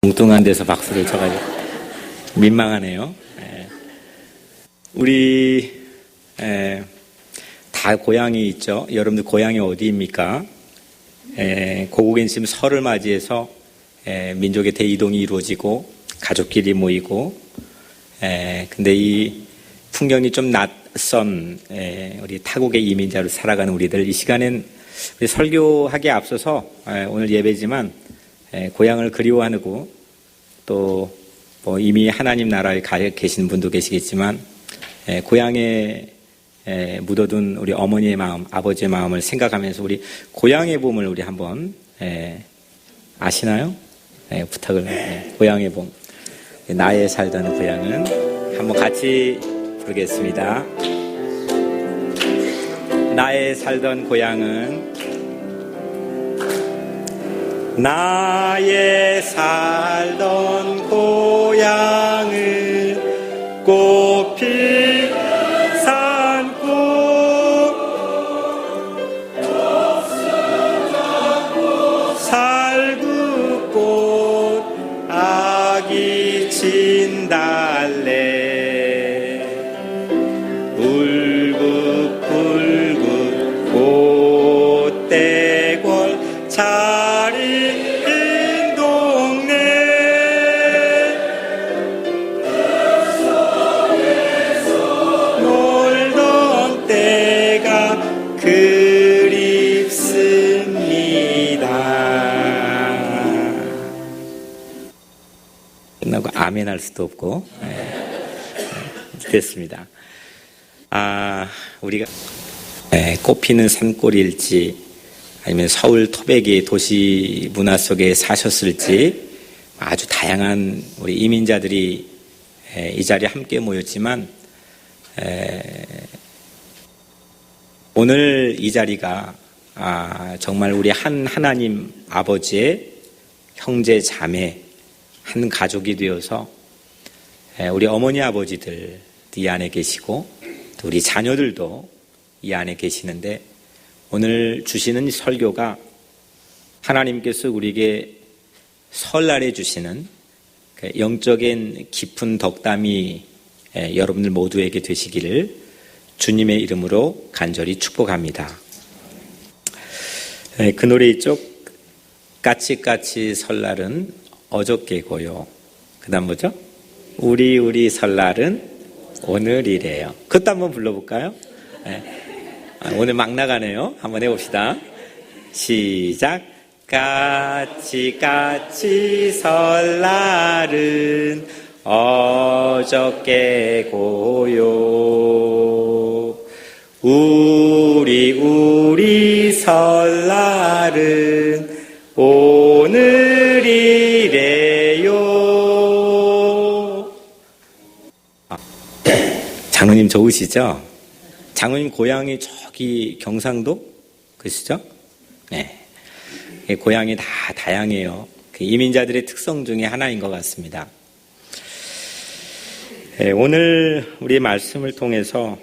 엉뚱한 데서 박수를 쳐가지고 민망하네요. 우리 다 고향이 있죠. 여러분들 고향이 어디입니까? 고국인 지금 설을 맞이해서 민족의 대이동이 이루어지고 가족끼리 모이고 근데 이 풍경이 좀 낯선 우리 타국의 이민자로 살아가는 우리들, 이 시간엔 우리 설교하기에 앞서서 오늘 예배지만 고향을 그리워하고 또 이미 하나님 나라에 가 계신 분도 계시겠지만 고향에 묻어둔 우리 어머니의 마음, 아버지의 마음을 생각하면서 우리 고향의 봄을 우리 한번 아시나요? 부탁을. 고향의 봄, 나의 살던 고향은 한번 같이 부르겠습니다. 나의 살던 고향은, 나의 살던 고향은 꽃필 산꽃, 살구꽃, 아기 진달래, 울긋불긋 꽃대골 자리 끝나고 아멘 할 수도 없고 됐습니다. 우리가 꽃피는 산골일지 아니면 서울 토백이 도시 문화 속에 사셨을지 아주 다양한 우리 이민자들이 이 자리에 함께 모였지만 오늘 이 자리가 정말 우리 하나님 아버지의 형제 자매 한 가족이 되어서 우리 어머니 아버지들 이 안에 계시고 또 우리 자녀들도 이 안에 계시는데, 오늘 주시는 설교가 하나님께서 우리에게 설날에 주시는 영적인 깊은 덕담이 여러분들 모두에게 되시기를 주님의 이름으로 간절히 축복합니다. 그 노래 있죠? 까치까치 설날은 어저께고요. 그 다음 뭐죠? 우리 설날은 오늘이래요. 그것도 한번 불러볼까요? 오늘 막 나가네요. 한번 해봅시다. 시작. 까치까치 설날은 어저께고요. 우리 설날은 오늘이래요. 장로님 좋으시죠? 장로님 고향이 저기 경상도? 그러시죠? 네. 고향이 다 다양해요. 이민자들의 특성 중에 하나인 것 같습니다. 오늘 우리 말씀을 통해서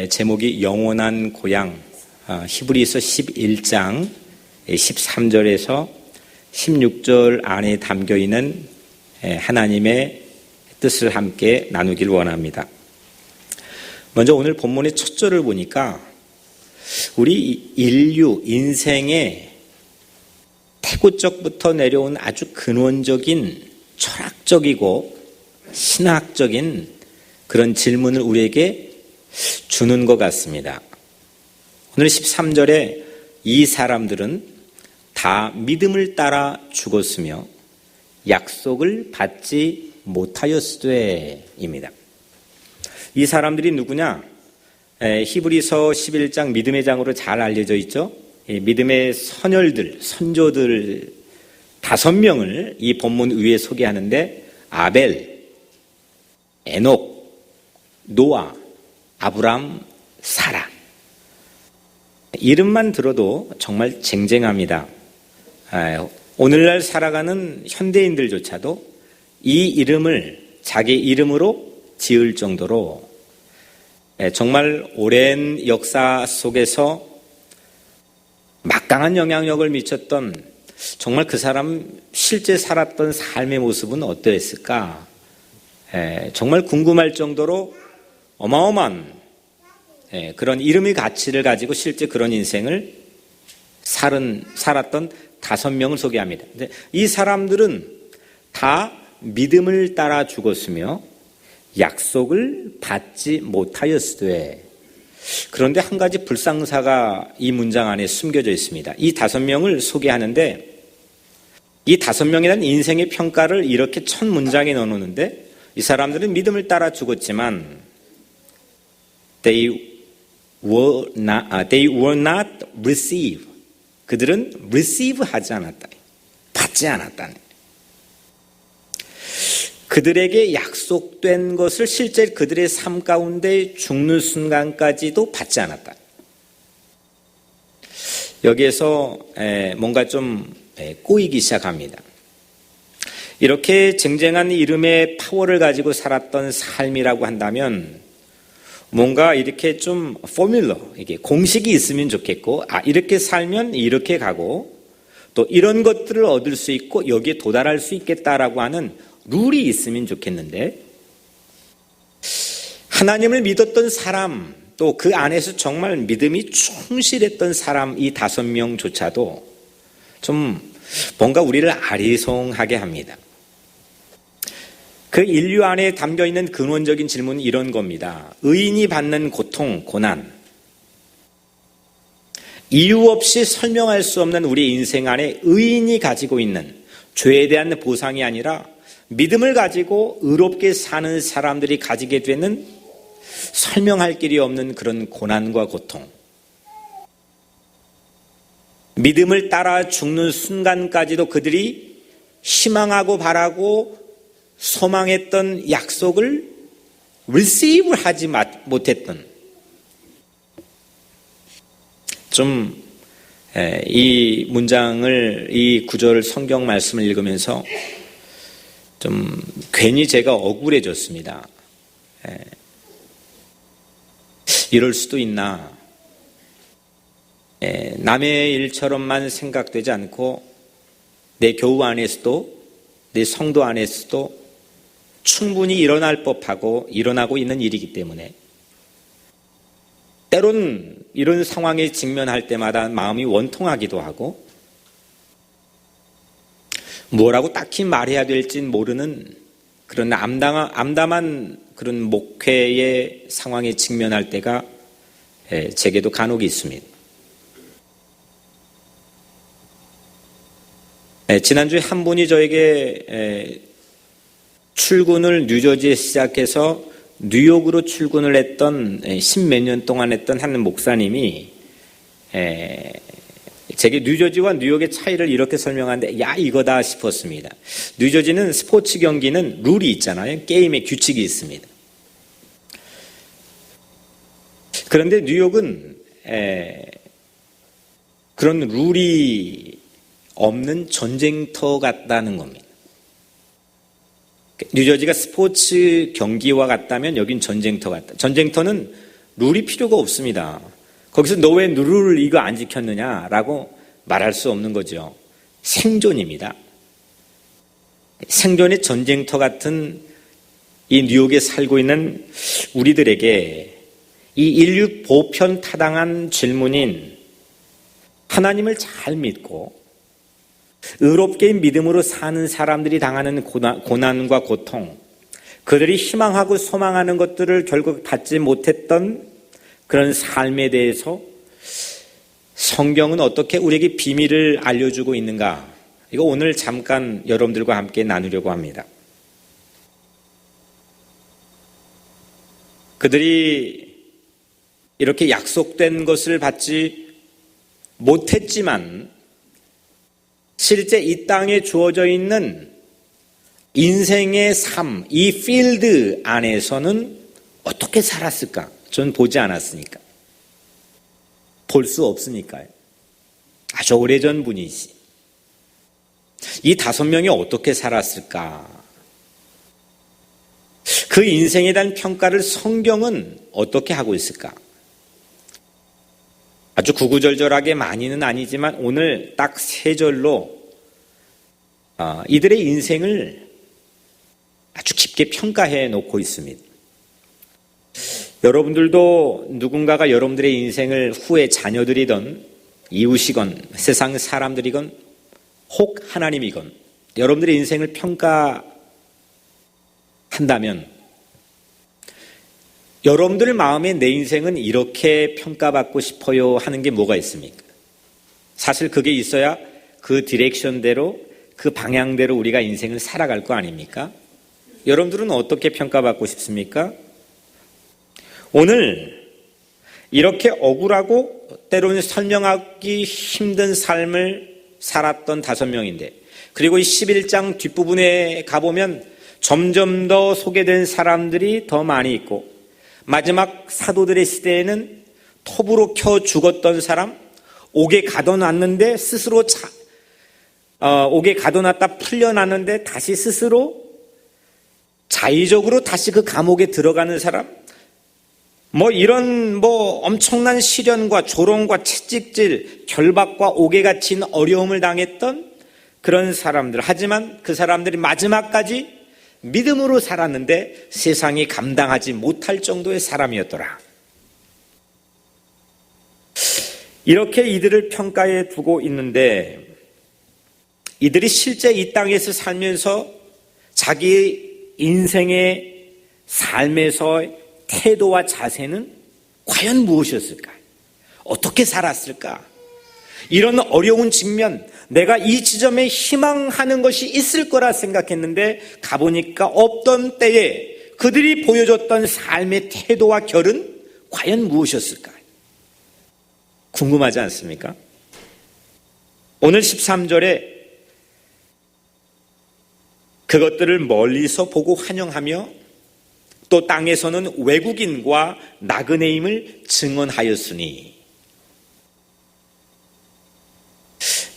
제목이 영원한 고향, 히브리서 11장 13절에서 16절 안에 담겨있는 하나님의 뜻을 함께 나누길 원합니다. 먼저 오늘 본문의 첫 절을 보니까 우리 인류 인생의 태고적부터 내려온 아주 근원적인 철학적이고 신학적인 그런 질문을 우리에게 주는 것 같습니다. 오늘 13절에 이 사람들은 다 믿음을 따라 죽었으며 약속을 받지 못하였으되입니다. 이 사람들이 누구냐? 히브리서 11장 믿음의 장으로 잘 알려져 있죠. 믿음의 선열들, 선조들 5명을 이 본문 위에 소개하는데, 아벨, 에녹, 노아, 아브람, 사라. 이름만 들어도 정말 쟁쟁합니다. 오늘날 살아가는 현대인들조차도 이 이름을 자기 이름으로 지을 정도로 정말 오랜 역사 속에서 막강한 영향력을 미쳤던 정말 그 사람 실제 살았던 삶의 모습은 어떠했을까? 정말 궁금할 정도로 어마어마한 그런 이름의 가치를 가지고 실제 그런 인생을 살았던 5명을 소개합니다. 근데 이 사람들은 다 믿음을 따라 죽었으며 약속을 받지 못하였으되, 그런데 한 가지 불상사가 이 문장 안에 숨겨져 있습니다. 이 5명을 소개하는데 이 5명이라는 인생의 평가를 이렇게 첫 문장에 넣어놓는데, 이 사람들은 믿음을 따라 죽었지만 they were not receive. 그들은 receive 하지 않았다. 받지 않았다. 그들에게 약속된 것을 실제 그들의 삶 가운데 죽는 순간까지도 받지 않았다. 여기에서 뭔가 좀 꼬이기 시작합니다. 이렇게 쟁쟁한 이름의 파워를 가지고 살았던 삶이라고 한다면 뭔가 이렇게 좀 포뮬러, 이게 공식이 있으면 좋겠고, 이렇게 살면 이렇게 가고, 또 이런 것들을 얻을 수 있고 여기에 도달할 수 있겠다라고 하는 룰이 있으면 좋겠는데, 하나님을 믿었던 사람, 또 그 안에서 정말 믿음이 충실했던 사람, 이 5명조차도 좀 뭔가 우리를 아리송하게 합니다. 그 인류 안에 담겨있는 근원적인 질문은 이런 겁니다. 의인이 받는 고통, 고난, 이유 없이 설명할 수 없는 우리 인생 안에 의인이 가지고 있는 죄에 대한 보상이 아니라 믿음을 가지고 의롭게 사는 사람들이 가지게 되는 설명할 길이 없는 그런 고난과 고통, 믿음을 따라 죽는 순간까지도 그들이 희망하고 바라고 소망했던 약속을 receive 하지 못했던, 좀 이 문장을, 이 구절 성경 말씀을 읽으면서 좀 괜히 제가 억울해졌습니다. 이럴 수도 있나? 남의 일처럼만 생각되지 않고 내 교우 안에서도, 내 성도 안에서도 충분히 일어날 법하고 일어나고 있는 일이기 때문에 때론 이런 상황에 직면할 때마다 마음이 원통하기도 하고 뭐라고 딱히 말해야 될진 모르는 그런 암담한 그런 목회의 상황에 직면할 때가 제게도 간혹 있습니다. 지난주에 한 분이 저에게 출근을 뉴저지에 시작해서 뉴욕으로 출근을 했던 10몇 년 동안 했던 한 목사님이 제게 뉴저지와 뉴욕의 차이를 이렇게 설명하는데, 야, 이거다 싶었습니다. 뉴저지는 스포츠 경기는 룰이 있잖아요. 게임의 규칙이 있습니다. 그런데 뉴욕은 그런 룰이 없는 전쟁터 같다는 겁니다. 뉴저지가 스포츠 경기와 같다면 여긴 전쟁터 같다. 전쟁터는 룰이 필요가 없습니다. 거기서 너 왜 룰을 이거 안 지켰느냐라고 말할 수 없는 거죠. 생존입니다. 생존의 전쟁터 같은 이 뉴욕에 살고 있는 우리들에게 이 인류 보편 타당한 질문인 하나님을 잘 믿고 의롭게 믿음으로 사는 사람들이 당하는 고난과 고통, 그들이 희망하고 소망하는 것들을 결국 받지 못했던 그런 삶에 대해서 성경은 어떻게 우리에게 비밀을 알려주고 있는가? 이거 오늘 잠깐 여러분들과 함께 나누려고 합니다. 그들이 이렇게 약속된 것을 받지 못했지만 실제 이 땅에 주어져 있는 인생의 삶, 이 필드 안에서는 어떻게 살았을까? 전 보지 않았으니까. 볼 수 없으니까요. 아주 오래전 분이지. 이 5명이 어떻게 살았을까? 그 인생에 대한 평가를 성경은 어떻게 하고 있을까? 아주 구구절절하게 많이는 아니지만 오늘 딱 3절로 이들의 인생을 아주 깊게 평가해 놓고 있습니다. 여러분들도 누군가가 여러분들의 인생을 후에 자녀들이건 이웃이건 세상 사람들이건 혹 하나님이건 여러분들의 인생을 평가한다면 여러분들 마음에 내 인생은 이렇게 평가받고 싶어요 하는 게 뭐가 있습니까? 사실 그게 있어야 그 디렉션대로 그 방향대로 우리가 인생을 살아갈 거 아닙니까? 여러분들은 어떻게 평가받고 싶습니까? 오늘 이렇게 억울하고 때로는 설명하기 힘든 삶을 살았던 5명인데 그리고 이 11장 뒷부분에 가보면 점점 더 소개된 사람들이 더 많이 있고 마지막 사도들의 시대에는 톱으로 켜 죽었던 사람, 옥에 가둬놨는데 스스로 옥에 가둬놨다 풀려났는데 다시 스스로 자의적으로 다시 그 감옥에 들어가는 사람, 이런 엄청난 시련과 조롱과 채찍질, 결박과 옥에 갇힌 어려움을 당했던 그런 사람들. 하지만 그 사람들이 마지막까지 믿음으로 살았는데 세상이 감당하지 못할 정도의 사람이었더라. 이렇게 이들을 평가해 두고 있는데 이들이 실제 이 땅에서 살면서 자기 인생의 삶에서의 태도와 자세는 과연 무엇이었을까? 어떻게 살았을까? 이런 어려운 직면, 내가 이 지점에 희망하는 것이 있을 거라 생각했는데 가보니까 없던 때에 그들이 보여줬던 삶의 태도와 결은 과연 무엇이었을까? 궁금하지 않습니까? 오늘 13절에 그것들을 멀리서 보고 환영하며 또 땅에서는 외국인과 나그네임을 증언하였으니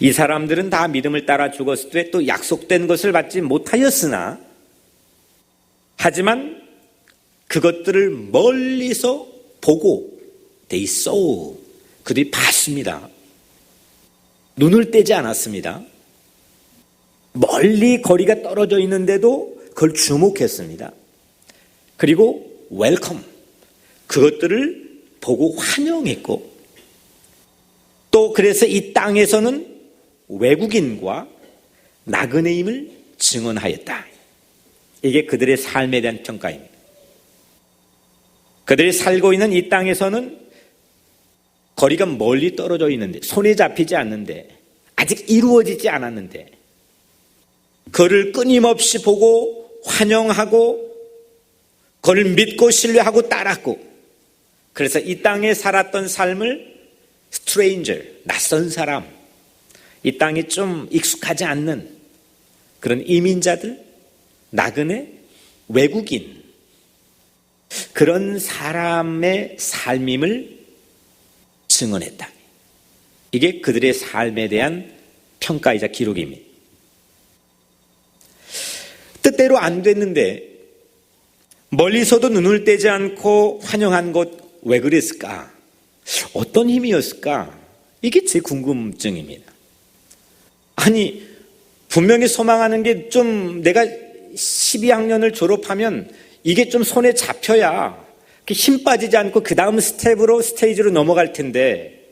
이 사람들은 다 믿음을 따라 죽었을 때 또 약속된 것을 받지 못하였으나 하지만 그것들을 멀리서 보고 they saw 그들이 봤습니다. 눈을 떼지 않았습니다. 멀리 거리가 떨어져 있는데도 그걸 주목했습니다. 그리고 웰컴 그것들을 보고 환영했고 또 그래서 이 땅에서는 외국인과 나그네임을 증언하였다. 이게 그들의 삶에 대한 평가입니다. 그들이 살고 있는 이 땅에서는 거리가 멀리 떨어져 있는데 손에 잡히지 않는데 아직 이루어지지 않았는데 그를 끊임없이 보고 환영하고 그를 믿고 신뢰하고 따랐고 그래서 이 땅에 살았던 삶을 스트레인저, 낯선 사람, 이 땅에 좀 익숙하지 않는 그런 이민자들, 나그네, 외국인 그런 사람의 삶임을 증언했다. 이게 그들의 삶에 대한 평가이자 기록입니다. 뜻대로 안 됐는데 멀리서도 눈을 떼지 않고 환영한 것 왜 그랬을까? 어떤 힘이었을까? 이게 제 궁금증입니다. 아니 분명히 소망하는 게 좀 내가 12학년을 졸업하면 이게 좀 손에 잡혀야 힘 빠지지 않고 그 다음 스테이지로 넘어갈 텐데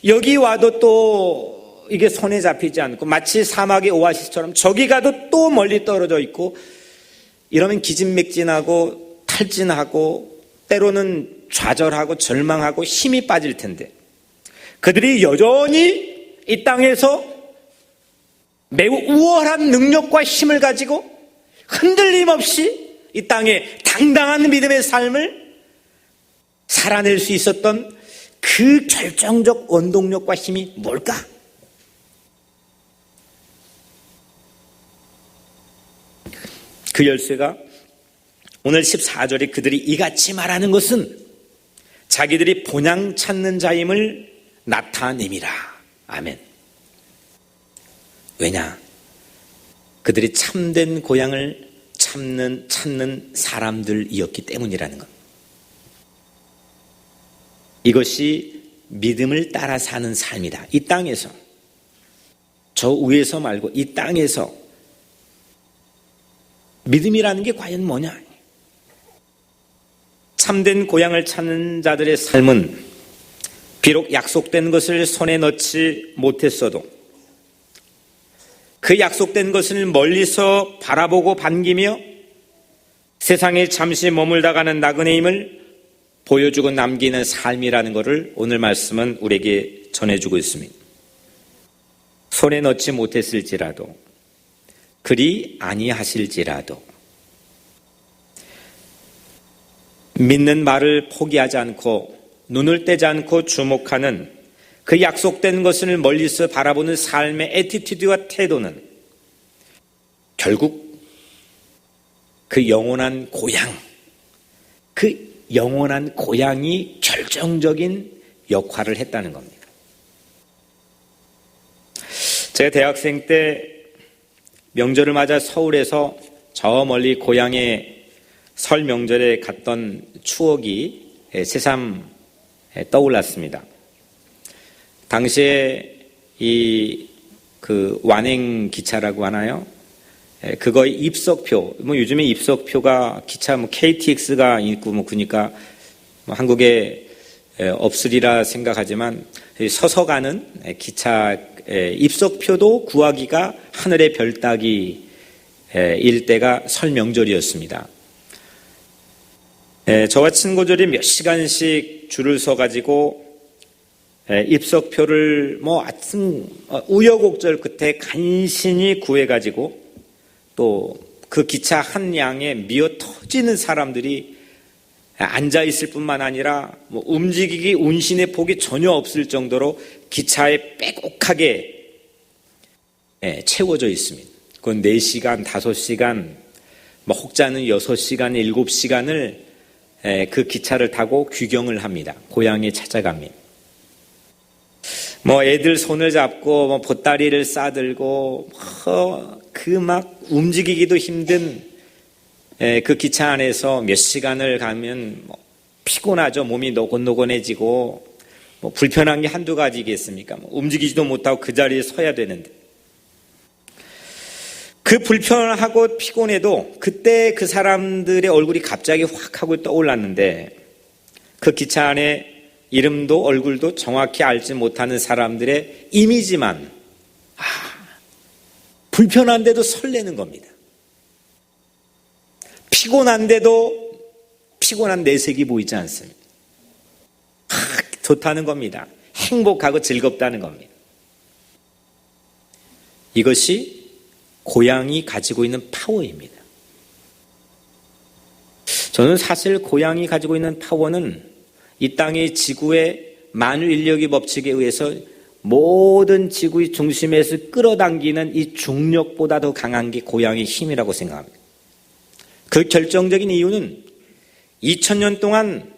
여기 와도 또 이게 손에 잡히지 않고 마치 사막의 오아시스처럼 저기 가도 또 멀리 떨어져 있고 이러면 기진맥진하고 탈진하고 때로는 좌절하고 절망하고 힘이 빠질 텐데 그들이 여전히 이 땅에서 매우 우월한 능력과 힘을 가지고 흔들림 없이 이 땅에 당당한 믿음의 삶을 살아낼 수 있었던 그 결정적 원동력과 힘이 뭘까? 그 열쇠가 오늘 14절에 그들이 이같이 말하는 것은 자기들이 본향 찾는 자임을 나타냄이라. 아멘. 왜냐? 그들이 참된 고향을 찾는 사람들이었기 때문이라는 것. 이것이 믿음을 따라 사는 삶이다. 이 땅에서, 저 위에서 말고 이 땅에서 믿음이라는 게 과연 뭐냐? 참된 고향을 찾는 자들의 삶은 비록 약속된 것을 손에 넣지 못했어도 그 약속된 것을 멀리서 바라보고 반기며 세상에 잠시 머물다가는 나그네임을 보여주고 남기는 삶이라는 것을 오늘 말씀은 우리에게 전해주고 있습니다. 손에 넣지 못했을지라도 그리 아니하실지라도 믿는 말을 포기하지 않고 눈을 떼지 않고 주목하는 그 약속된 것을 멀리서 바라보는 삶의 애티튜드와 태도는 결국 그 영원한 고향이 결정적인 역할을 했다는 겁니다. 제가 대학생 때 명절을 맞아 서울에서 저 멀리 고향에 설 명절에 갔던 추억이 새삼 떠올랐습니다. 당시에 그 완행 기차라고 하나요? 그거의 입석표, 요즘에 입석표가 기차 KTX가 있고 그러니까 한국에 없으리라 생각하지만 서서 가는 기차 입석표도 구하기가 하늘의 별 따기 일 때가 설 명절이었습니다. 저와 친구들이 몇 시간씩 줄을 서가지고 입석표를 우여곡절 끝에 간신히 구해가지고 또 그 기차 한 양에 미어 터지는 사람들이 앉아있을 뿐만 아니라 움직이기 운신의 폭이 전혀 없을 정도로 기차에 빼곡하게 채워져 있습니다. 그건 4시간, 5시간, 혹자는 6시간, 7시간을 그 기차를 타고 귀경을 합니다. 고향에 찾아갑니다. 애들 손을 잡고 보따리를 싸들고 움직이기도 힘든 그 기차 안에서 몇 시간을 가면 피곤하죠. 몸이 노곤노곤해지고 불편한 게 한두 가지겠습니까? 움직이지도 못하고 그 자리에 서야 되는데 그 불편하고 피곤해도 그때 그 사람들의 얼굴이 갑자기 확 하고 떠올랐는데 그 기차 안에 이름도 얼굴도 정확히 알지 못하는 사람들의 이미지만 불편한데도 설레는 겁니다. 피곤한데도 피곤한 내색이 보이지 않습니다. 좋다는 겁니다. 행복하고 즐겁다는 겁니다. 이것이 고향이 가지고 있는 파워입니다. 저는 사실 고향이 가지고 있는 파워는 이 땅의 지구의 만유인력의 법칙에 의해서 모든 지구의 중심에서 끌어당기는 이 중력보다 더 강한 게 고향의 힘이라고 생각합니다. 그 결정적인 이유는 2000년 동안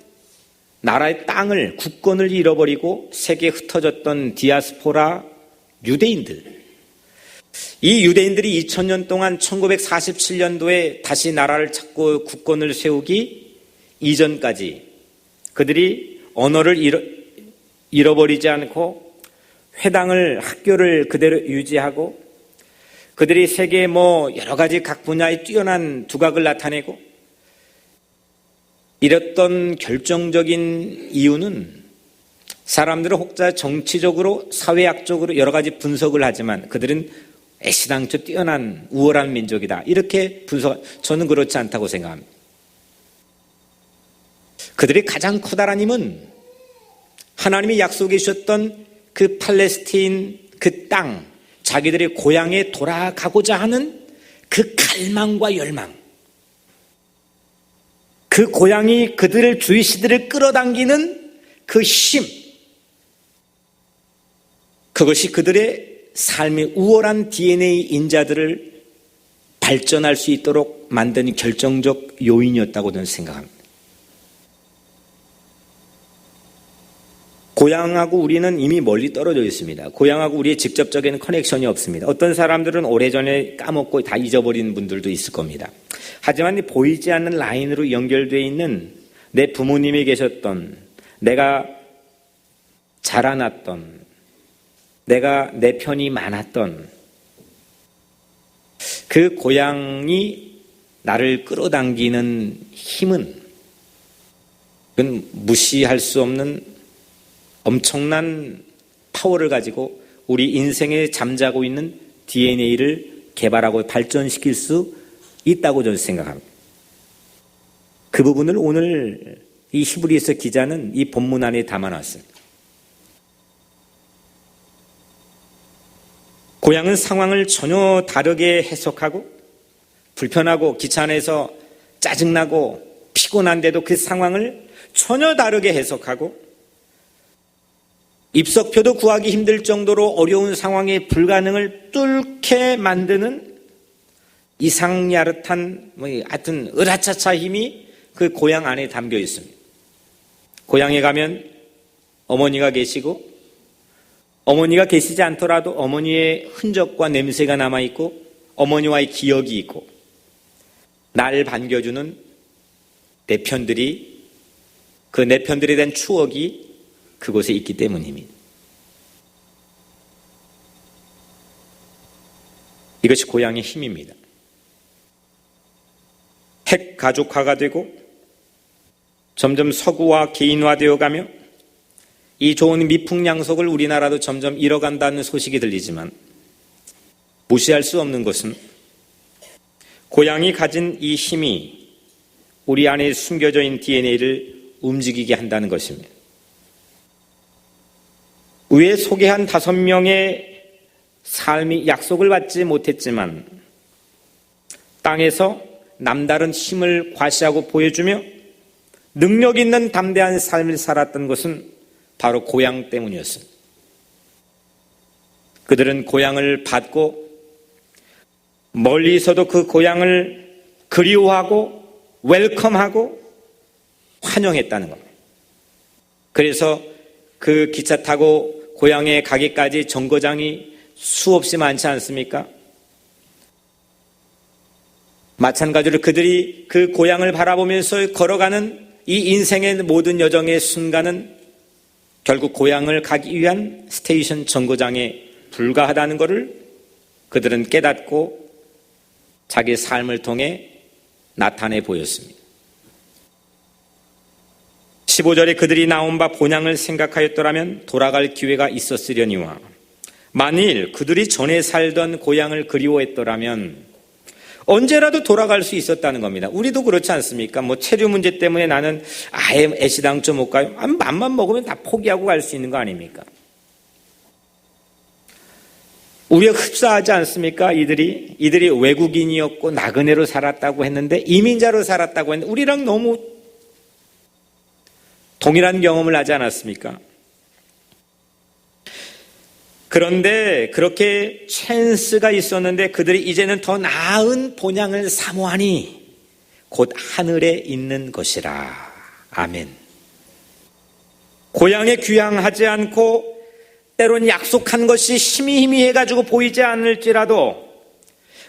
나라의 땅을, 국권을 잃어버리고 세계에 흩어졌던 디아스포라 유대인들, 이 유대인들이 2000년 동안 1947년도에 다시 나라를 찾고 국권을 세우기 이전까지 그들이 언어를 잃어버리지 않고 회당을, 학교를 그대로 유지하고 그들이 세계의 여러 가지 각 분야에 뛰어난 두각을 나타내고 이랬던 결정적인 이유는 사람들은 혹자 정치적으로, 사회학적으로 여러 가지 분석을 하지만 그들은 애시당초 뛰어난 우월한 민족이다. 이렇게 저는 그렇지 않다고 생각합니다. 그들이 가장 커다란 힘은 하나님이 약속해 주셨던 그 팔레스틴 그 땅, 자기들의 고향에 돌아가고자 하는 그 갈망과 열망, 그 고향이 그들을 주위 시대를 끌어당기는 그 힘, 그것이 그들의 삶의 우월한 DNA 인자들을 발전할 수 있도록 만든 결정적 요인이었다고 저는 생각합니다. 고향하고 우리는 이미 멀리 떨어져 있습니다. 고향하고 우리의 직접적인 커넥션이 없습니다. 어떤 사람들은 오래전에 까먹고 다 잊어버린 분들도 있을 겁니다. 하지만 보이지 않는 라인으로 연결되어 있는 내 부모님이 계셨던, 내가 자라났던, 내가 내 편이 많았던 그 고향이 나를 끌어당기는 힘은 그건 무시할 수 없는 엄청난 파워를 가지고 우리 인생에 잠자고 있는 DNA를 개발하고 발전시킬 수 있다고 저는 생각합니다. 그 부분을 오늘 이 히브리서 기자는 이 본문 안에 담아놨습니다. 고향은 상황을 전혀 다르게 해석하고 불편하고 귀찮아서 짜증나고 피곤한데도 그 상황을 전혀 다르게 해석하고 입석표도 구하기 힘들 정도로 어려운 상황의 불가능을 뚫게 만드는 이상야릇한 하여튼 으라차차 힘이 그 고향 안에 담겨 있습니다. 고향에 가면 어머니가 계시고 어머니가 계시지 않더라도 어머니의 흔적과 냄새가 남아있고 어머니와의 기억이 있고 날 반겨주는 내편들이 그 내편들에 대한 추억이 그곳에 있기 때문입니다. 이것이 고향의 힘입니다. 핵 가족화가 되고 점점 서구화 개인화되어 가며 이 좋은 미풍양속을 우리나라도 점점 잃어간다는 소식이 들리지만 무시할 수 없는 것은 고향이 가진 이 힘이 우리 안에 숨겨져 있는 DNA를 움직이게 한다는 것입니다. 위에 소개한 5명의 삶이 약속을 받지 못했지만 땅에서 남다른 힘을 과시하고 보여주며 능력 있는 담대한 삶을 살았던 것은 바로 고향 때문이었습니다. 그들은 고향을 받고 멀리서도 그 고향을 그리워하고 웰컴하고 환영했다는 겁니다. 그래서 그 기차 타고 고향에 가기까지 정거장이 수없이 많지 않습니까? 마찬가지로 그들이 그 고향을 바라보면서 걸어가는 이 인생의 모든 여정의 순간은 결국 고향을 가기 위한 스테이션 정거장에 불과하다는 것을 그들은 깨닫고 자기 삶을 통해 나타내 보였습니다. 15절에 그들이 나온 바 본향을 생각하였더라면 돌아갈 기회가 있었으려니와 만일 그들이 전에 살던 고향을 그리워했더라면 언제라도 돌아갈 수 있었다는 겁니다. 우리도 그렇지 않습니까? 체류 문제 때문에 나는 아예 애시당초 못 가요. 맘만 먹으면 다 포기하고 갈 수 있는 거 아닙니까? 우리가 흡사하지 않습니까? 이들이 외국인이었고 나그네로 살았다고 했는데 이민자로 살았다고 했는데 우리랑 너무 동일한 경험을 하지 않았습니까? 그런데 그렇게 찬스가 있었는데 그들이 이제는 더 나은 본향을 사모하니 곧 하늘에 있는 것이라. 아멘. 고향에 귀향하지 않고 때론 약속한 것이 희미해가지고 보이지 않을지라도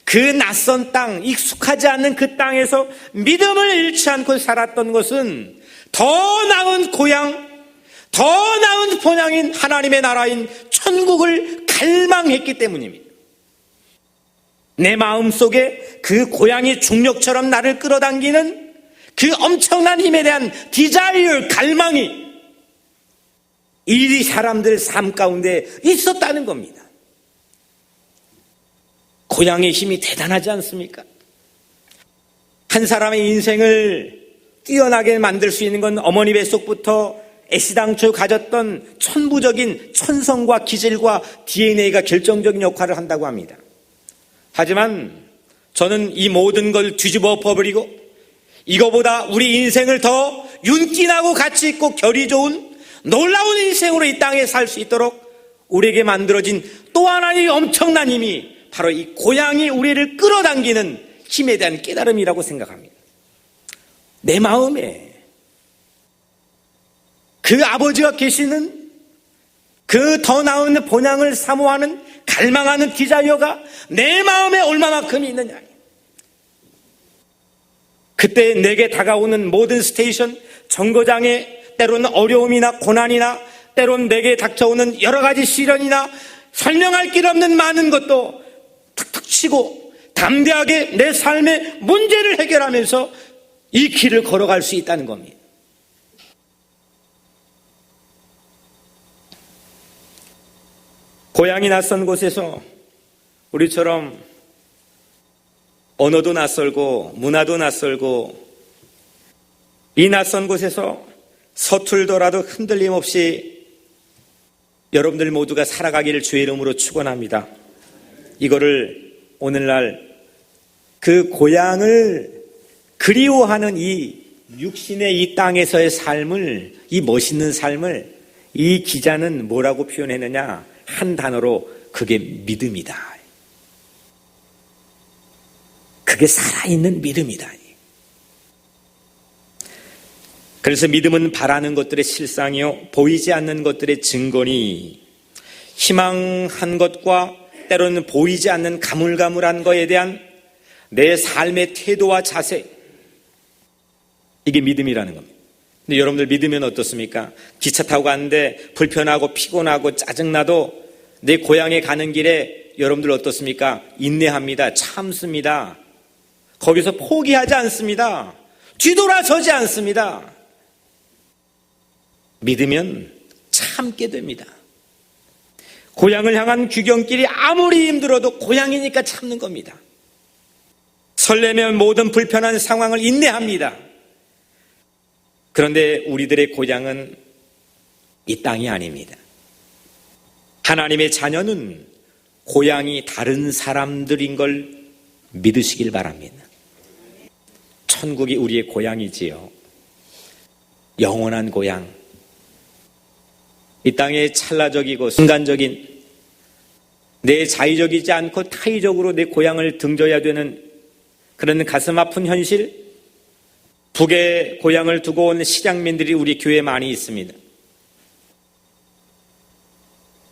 그 낯선 땅, 익숙하지 않는 그 땅에서 믿음을 잃지 않고 살았던 것은 더 나은 고향, 더 나은 본향인 하나님의 나라인 천국을 갈망했기 때문입니다. 내 마음속에 그 고향의 중력처럼 나를 끌어당기는 그 엄청난 힘에 대한 디자이어, 갈망이 이 사람들 삶 가운데 있었다는 겁니다. 고향의 힘이 대단하지 않습니까? 한 사람의 인생을 뛰어나게 만들 수 있는 건 어머니 뱃속부터 애시당초 가졌던 천부적인 천성과 기질과 DNA가 결정적인 역할을 한다고 합니다. 하지만 저는 이 모든 걸 뒤집어 엎어버리고 이거보다 우리 인생을 더 윤기나고 가치 있고 결이 좋은 놀라운 인생으로 이 땅에 살 수 있도록 우리에게 만들어진 또 하나의 엄청난 힘이 바로 이 고향이 우리를 끌어당기는 힘에 대한 깨달음이라고 생각합니다. 내 마음에 그 아버지가 계시는 그 더 나은 본향을 사모하는 갈망하는 디자이어가 내 마음에 얼마만큼 있느냐. 그때 내게 다가오는 모든 스테이션, 정거장에 때로는 어려움이나 고난이나 때로는 내게 닥쳐오는 여러 가지 시련이나 설명할 길 없는 많은 것도 툭툭 치고 담대하게 내 삶의 문제를 해결하면서 이 길을 걸어갈 수 있다는 겁니다. 고향이 낯선 곳에서 우리처럼 언어도 낯설고 문화도 낯설고 이 낯선 곳에서 서툴더라도 흔들림 없이 여러분들 모두가 살아가기를 주의 이름으로 축원합니다. 이거를 오늘날 그 고향을 그리워하는 이 육신의 이 땅에서의 삶을, 이 멋있는 삶을 이 기자는 뭐라고 표현했느냐? 한 단어로 그게 믿음이다. 그게 살아있는 믿음이다. 그래서 믿음은 바라는 것들의 실상이요 보이지 않는 것들의 증거니 희망한 것과 때로는 보이지 않는 가물가물한 것에 대한 내 삶의 태도와 자세, 이게 믿음이라는 겁니다. 근데 여러분들 믿으면 어떻습니까? 기차 타고 가는데 불편하고 피곤하고 짜증나도 내 고향에 가는 길에 여러분들 어떻습니까? 인내합니다. 참습니다. 거기서 포기하지 않습니다. 뒤돌아서지 않습니다. 믿으면 참게 됩니다. 고향을 향한 귀경길이 아무리 힘들어도 고향이니까 참는 겁니다. 설레면 모든 불편한 상황을 인내합니다. 그런데 우리들의 고향은 이 땅이 아닙니다. 하나님의 자녀는 고향이 다른 사람들인 걸 믿으시길 바랍니다. 천국이 우리의 고향이지요. 영원한 고향. 이 땅의 찰나적이고 순간적인 내 자의적이지 않고 타의적으로 내 고향을 등져야 되는 그런 가슴 아픈 현실, 북의 고향을 두고 온 시장민들이 우리 교회에 많이 있습니다.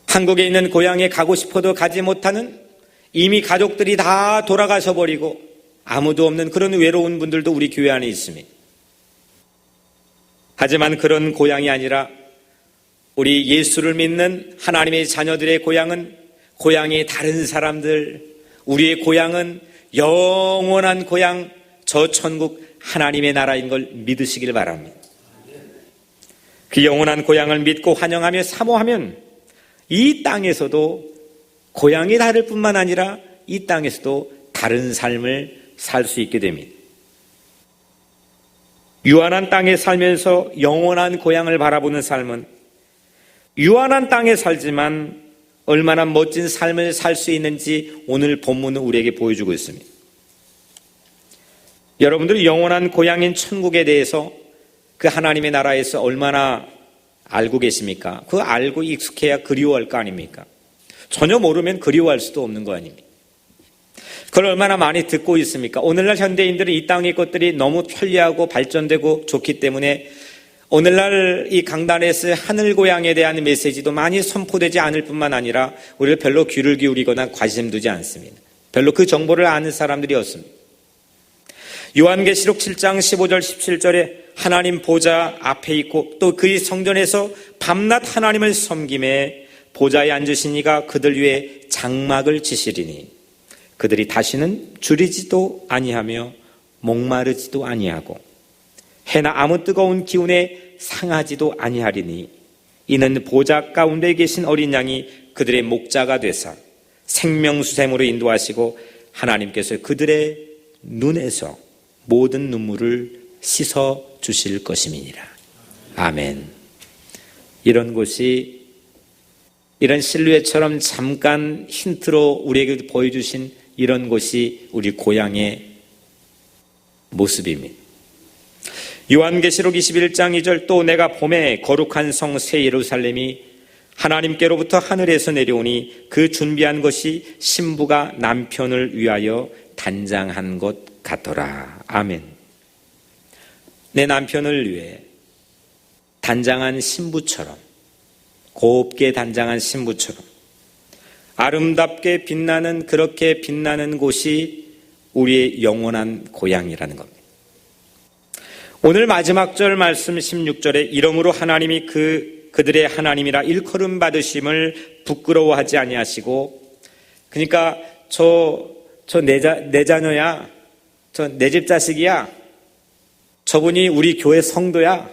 한국에 있는 고향에 가고 싶어도 가지 못하는 이미 가족들이 다 돌아가셔 버리고 아무도 없는 그런 외로운 분들도 우리 교회 안에 있습니다. 하지만 그런 고향이 아니라 우리 예수를 믿는 하나님의 자녀들의 고향은 고향이 다른 사람들, 우리의 고향은 영원한 고향, 저 천국 하나님의 나라인 걸 믿으시길 바랍니다. 그 영원한 고향을 믿고 환영하며 사모하면 이 땅에서도 고향이 다를 뿐만 아니라 이 땅에서도 다른 삶을 살 수 있게 됩니다. 유한한 땅에 살면서 영원한 고향을 바라보는 삶은 유한한 땅에 살지만 얼마나 멋진 삶을 살 수 있는지 오늘 본문은 우리에게 보여주고 있습니다. 여러분들이 영원한 고향인 천국에 대해서 그 하나님의 나라에서 얼마나 알고 계십니까? 그거 알고 익숙해야 그리워할 거 아닙니까? 전혀 모르면 그리워할 수도 없는 거 아닙니까? 그걸 얼마나 많이 듣고 있습니까? 오늘날 현대인들은 이 땅의 것들이 너무 편리하고 발전되고 좋기 때문에 오늘날 이 강단에서 하늘 고향에 대한 메시지도 많이 선포되지 않을 뿐만 아니라 우리를 별로 귀를 기울이거나 관심 두지 않습니다. 별로 그 정보를 아는 사람들이 없습니다. 요한계시록 7장 15절 17절에 하나님 보좌 앞에 있고 또 그의 성전에서 밤낮 하나님을 섬김에 보좌에 앉으신 이가 그들 위에 장막을 치시리니 그들이 다시는 줄이지도 아니하며 목마르지도 아니하고 해나 아무 뜨거운 기운에 상하지도 아니하리니 이는 보좌 가운데 계신 어린 양이 그들의 목자가 되사 생명수샘으로 인도하시고 하나님께서 그들의 눈에서 모든 눈물을 씻어 주실 것임이니라. 아멘. 이런 곳이 이런 실루엣처럼 잠깐 힌트로 우리에게 보여주신 이런 곳이 우리 고향의 모습입니다. 요한계시록 21장 2절 또 내가 봄에 거룩한 성 새 예루살렘이 하나님께로부터 하늘에서 내려오니 그 준비한 것이 신부가 남편을 위하여 단장한 것 같더라. 아멘. 내 남편을 위해 단장한 신부처럼, 곱게 단장한 신부처럼 아름답게 빛나는, 그렇게 빛나는 곳이 우리의 영원한 고향이라는 겁니다. 오늘 마지막 절 말씀 16절에 이러므로 하나님이 그들의 하나님이라 일컬음 받으심을 부끄러워하지 아니하시고, 그러니까 저 저 내 자녀야, 저 내 집 자식이야, 저분이 우리 교회 성도야,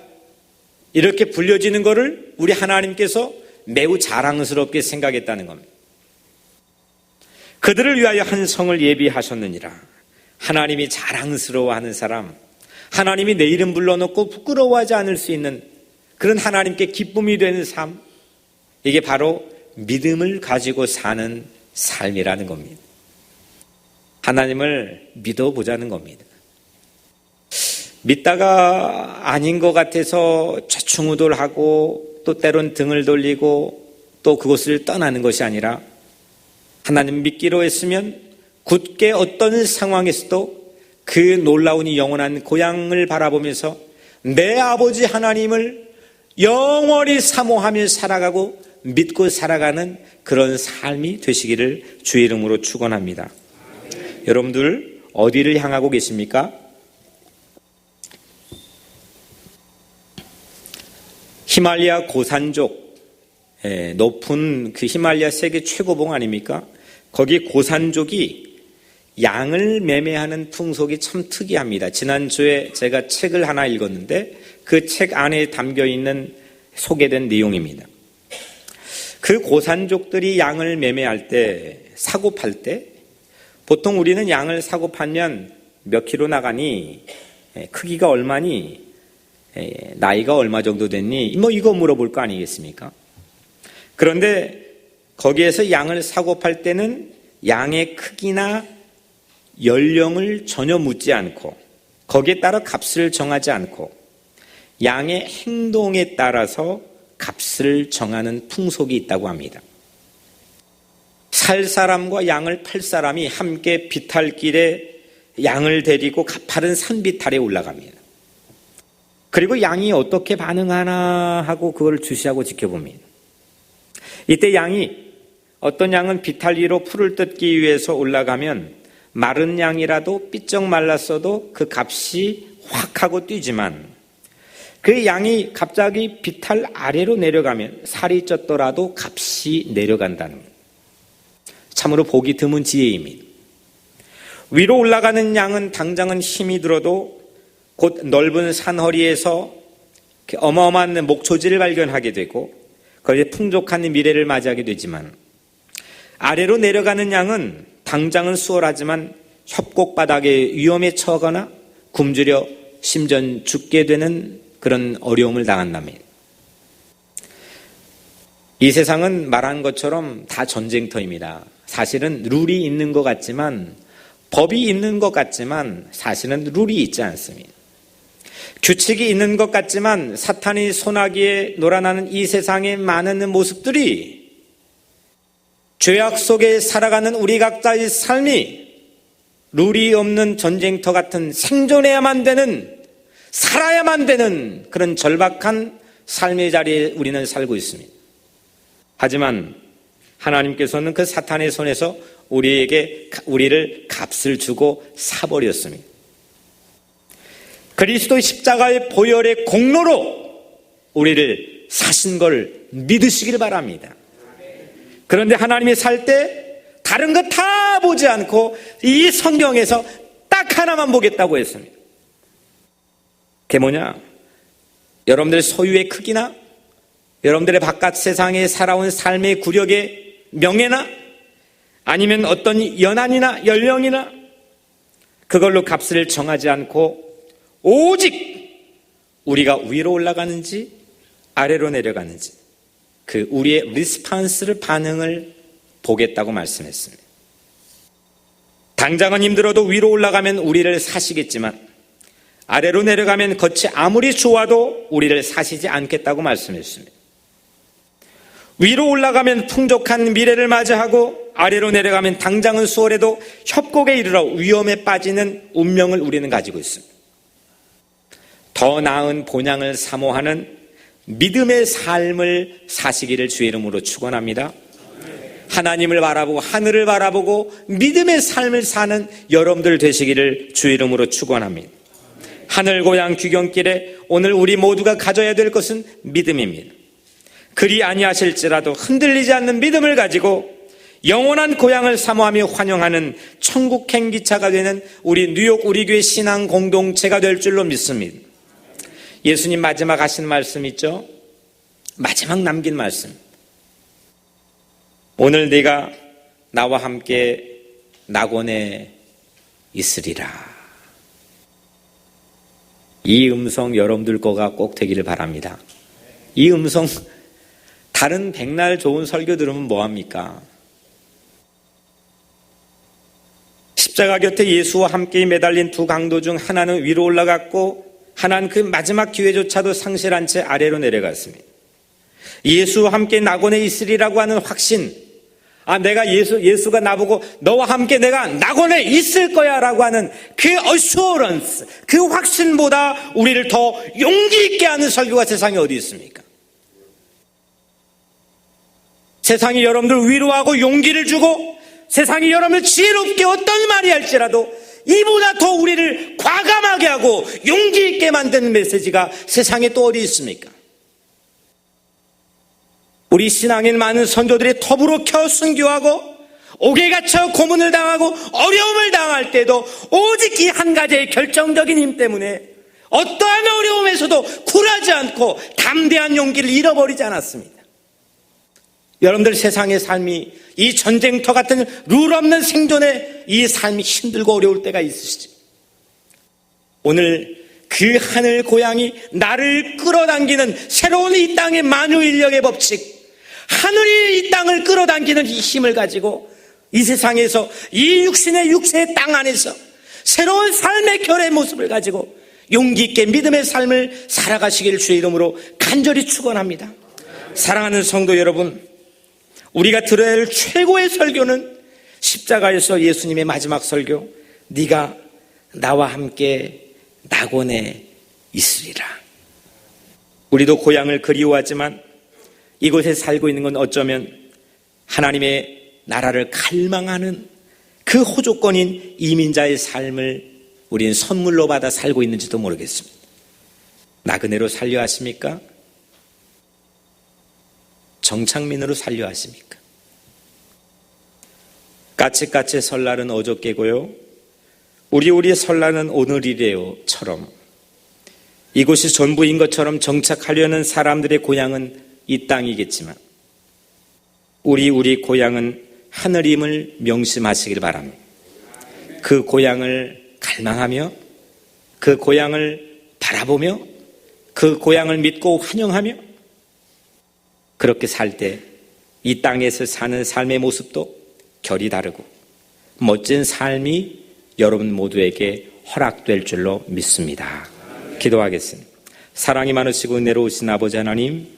이렇게 불려지는 것을 우리 하나님께서 매우 자랑스럽게 생각했다는 겁니다. 그들을 위하여 한 성을 예비하셨느니라. 하나님이 자랑스러워하는 사람, 하나님이 내 이름 불러놓고 부끄러워하지 않을 수 있는 그런 하나님께 기쁨이 되는 삶, 이게 바로 믿음을 가지고 사는 삶이라는 겁니다. 하나님을 믿어보자는 겁니다. 믿다가 아닌 것 같아서 좌충우돌하고 또 때론 등을 돌리고 또 그곳을 떠나는 것이 아니라 하나님 믿기로 했으면 굳게 어떤 상황에서도 그 놀라운 영원한 고향을 바라보면서 내 아버지 하나님을 영원히 사모하며 살아가고 믿고 살아가는 그런 삶이 되시기를 주의 이름으로 축원합니다. 여러분들 어디를 향하고 계십니까? 히말리아 고산족, 높은 그 히말리아 세계 최고봉 아닙니까? 거기 고산족이 양을 매매하는 풍속이 참 특이합니다. 지난주에 제가 책을 하나 읽었는데 그 책 안에 담겨있는 소개된 내용입니다. 그 고산족들이 양을 매매할 때, 사고 팔 때 보통 우리는 양을 사고 팔면 몇 킬로 나가니, 크기가 얼마니, 나이가 얼마 정도 됐니, 뭐 이거 물어볼 거 아니겠습니까? 그런데 거기에서 양을 사고 팔 때는 양의 크기나 연령을 전혀 묻지 않고 거기에 따라 값을 정하지 않고 양의 행동에 따라서 값을 정하는 풍속이 있다고 합니다. 살 사람과 양을 팔 사람이 함께 비탈길에 양을 데리고 가파른 산비탈에 올라갑니다. 그리고 양이 어떻게 반응하나 하고 그걸 주시하고 지켜봅니다. 이때 양이, 어떤 양은 비탈 위로 풀을 뜯기 위해서 올라가면 마른 양이라도 삐쩍 말랐어도 그 값이 확 하고 뛰지만 그 양이 갑자기 비탈 아래로 내려가면 살이 쪘더라도 값이 내려간다는 겁니다. 참으로 보기 드문 지혜입니다. 위로 올라가는 양은 당장은 힘이 들어도 곧 넓은 산허리에서 어마어마한 목초지를 발견하게 되고 거기에 풍족한 미래를 맞이하게 되지만 아래로 내려가는 양은 당장은 수월하지만 협곡바닥에 위험에 처하거나 굶주려 심전 죽게 되는 그런 어려움을 당한답니다. 이 세상은 말한 것처럼 다 전쟁터입니다. 사실은 룰이 있는 것 같지만, 법이 있는 것 같지만 사실은 룰이 있지 않습니다. 규칙이 있는 것 같지만 사탄이 소나기에 놀아나는 이 세상의 많은 모습들이 죄악 속에 살아가는 우리 각자의 삶이 룰이 없는 전쟁터 같은 생존해야만 되는, 살아야만 되는 그런 절박한 삶의 자리에 우리는 살고 있습니다. 하지만 하나님께서는 그 사탄의 손에서 우리를 값을 주고 사버렸습니다. 그리스도의 십자가의 보혈의 공로로 우리를 사신 걸 믿으시길 바랍니다. 그런데 하나님이 살 때 다른 거 다 보지 않고 이 성경에서 딱 하나만 보겠다고 했습니다. 그게 뭐냐? 여러분들의 소유의 크기나 여러분들의 바깥 세상에 살아온 삶의 구력의 명예나 아니면 어떤 연한이나 연령이나 그걸로 값을 정하지 않고 오직 우리가 위로 올라가는지 아래로 내려가는지 그 우리의 리스판스를, 반응을 보겠다고 말씀했습니다. 당장은 힘들어도 위로 올라가면 우리를 사시겠지만 아래로 내려가면 겉이 아무리 좋아도 우리를 사시지 않겠다고 말씀했습니다. 위로 올라가면 풍족한 미래를 맞이하고 아래로 내려가면 당장은 수월해도 협곡에 이르러 위험에 빠지는 운명을 우리는 가지고 있습니다. 더 나은 본향을 사모하는 믿음의 삶을 사시기를 주의 이름으로 축원합니다. 하나님을 바라보고 하늘을 바라보고 믿음의 삶을 사는 여러분들 되시기를 주의 이름으로 축원합니다. 하늘 고향 귀경길에 오늘 우리 모두가 가져야 될 것은 믿음입니다. 그리 아니하실지라도 흔들리지 않는 믿음을 가지고 영원한 고향을 사모하며 환영하는 천국 행기차가 되는 우리 뉴욕 우리 교회 신앙 공동체가 될 줄로 믿습니다. 예수님 마지막 하신 말씀 있죠? 마지막 남긴 말씀. 오늘 네가 나와 함께 낙원에 있으리라. 이 음성 여러분들 거가 꼭 되기를 바랍니다. 이 음성 다른 백날 좋은 설교 들으면 뭐합니까? 십자가 곁에 예수와 함께 매달린 두 강도 중 하나는 위로 올라갔고 하나는 그 마지막 기회조차도 상실한 채 아래로 내려갔습니다. 예수와 함께 낙원에 있으리라고 하는 확신, 내가 예수가 나보고 너와 함께 내가 낙원에 있을 거야 라고 하는 그 어슈어런스, 그 확신보다 우리를 더 용기 있게 하는 설교가 세상에 어디 있습니까? 세상이 여러분들 위로하고 용기를 주고 세상이 여러분을 지혜롭게 어떤 말이 할지라도 이보다 더 우리를 과감하게 하고 용기 있게 만드는 메시지가 세상에 또 어디 있습니까? 우리 신앙인 많은 선조들이 터부룩혀 순교하고 옥에 갇혀 고문을 당하고 어려움을 당할 때도 오직 이 한 가지의 결정적인 힘 때문에 어떠한 어려움에서도 굴하지 않고 담대한 용기를 잃어버리지 않았습니다. 여러분들 세상의 삶이 이 전쟁터 같은 룰 없는 생존에 이 삶이 힘들고 어려울 때가 있으시죠. 오늘 그 하늘 고향이 나를 끌어당기는 새로운 이 땅의 만유인력의 법칙, 하늘이 이 땅을 끌어당기는 이 힘을 가지고 이 세상에서 이 육체의 땅 안에서 새로운 삶의 결의 모습을 가지고 용기 있게 믿음의 삶을 살아가시길 주의 이름으로 간절히 축원합니다. 사랑하는 성도 여러분, 우리가 들어야 할 최고의 설교는 십자가에서 예수님의 마지막 설교, 네가 나와 함께 낙원에 있으리라. 우리도 고향을 그리워하지만 이곳에 살고 있는 건 어쩌면 하나님의 나라를 갈망하는 그 호조건인 이민자의 삶을 우리는 선물로 받아 살고 있는지도 모르겠습니다. 나그네로 살려 하십니까? 정착민으로 살려 하십니까? 까치까치 설날은 어저께고요, 우리 설날은 오늘이래요처럼 이곳이 전부인 것처럼 정착하려는 사람들의 고향은 이 땅이겠지만 우리 고향은 하늘임을 명심하시길 바랍니다. 그 고향을 갈망하며 그 고향을 바라보며 그 고향을 믿고 환영하며 그렇게 살 때 이 땅에서 사는 삶의 모습도 결이 다르고 멋진 삶이 여러분 모두에게 허락될 줄로 믿습니다. 기도하겠습니다. 사랑이 많으시고 은혜로우신 아버지 하나님,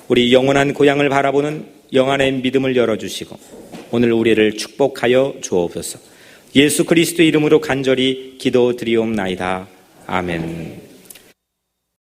우리 영원한 고향을 바라보는 영안의 믿음을 열어주시고 오늘 우리를 축복하여 주옵소서. 예수 그리스도 이름으로 간절히 기도드리옵나이다. 아멘.